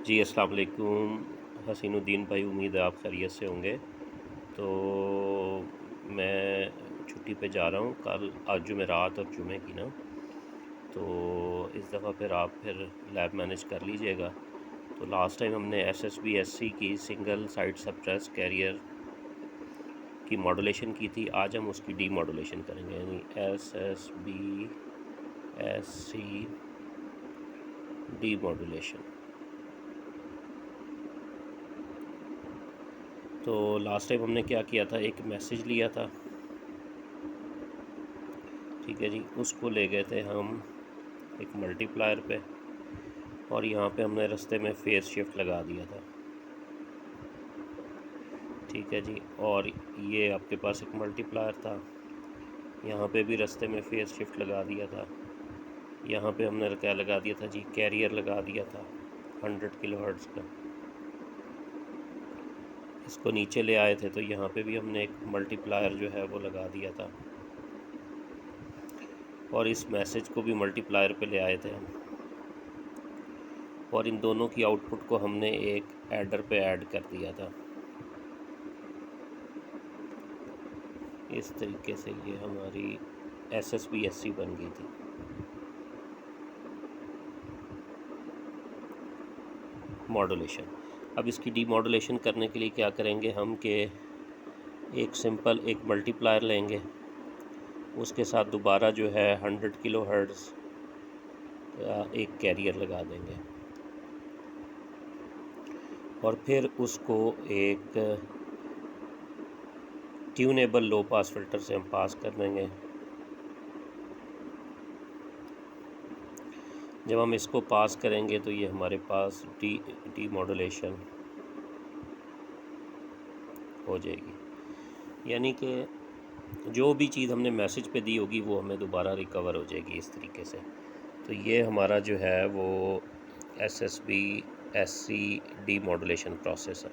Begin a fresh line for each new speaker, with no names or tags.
जी अस्सलाम वालेकुम हसीनुद्दीन भाई, उम्मीद है आप खैरियत से होंगे। तो मैं छुट्टी पे जा रहा हूँ कल, आज जुमेरात और जुमे की ना, तो इस दफ़ा फिर लैब मैनेज कर लीजिएगा। तो लास्ट टाइम हमने SSB/SC की सिंगल साइड सप्रेस कैरियर की मॉडुलेशन की थी, आज हम उसकी डी मॉडुलेशन करेंगे, यानी SSB/SC डी मॉडुलेशन। तो लास्ट टाइम हमने क्या किया था, एक मैसेज लिया था, ठीक है जी, उसको ले गए थे हम एक मल्टीप्लायर पे और यहाँ पे हमने रास्ते में फेस शिफ्ट लगा दिया था, ठीक है जी। और ये आपके पास एक मल्टीप्लायर था, यहाँ पे भी रास्ते में फेस शिफ्ट लगा दिया था। यहाँ पे हमने क्या लगा दिया था जी, कैरियर लगा दिया था 100 किलोहर्ट्ज़ का। इसको नीचे ले आए थे तो यहाँ पे भी हमने एक मल्टीप्लायर जो है वो लगा दिया था और इस मैसेज को भी मल्टीप्लायर पे ले आए थे हम, और इन दोनों की आउटपुट को हमने एक एडर पे ऐड कर दिया था। इस तरीके से ये हमारी SSB/SC बन गई थी। मॉडुलेशन। अब इसकी डी मॉडुलेशन करने के लिए क्या करेंगे हम कि एक सिंपल एक मल्टीप्लायर लेंगे, उसके साथ दोबारा जो है 100 किलोहर्ट्ज़ का एक कैरियर लगा देंगे और फिर उसको एक ट्यूनेबल लो पास फिल्टर से हम पास कर देंगे। जब हम इसको पास करेंगे तो ये हमारे पास डी मॉडुलेशन हो जाएगी, यानी कि जो भी चीज़ हमने मैसेज पे दी होगी वो हमें दोबारा रिकवर हो जाएगी इस तरीके से। तो ये हमारा जो है वो SSB/SC डी मॉडुलेशन प्रोसेस है।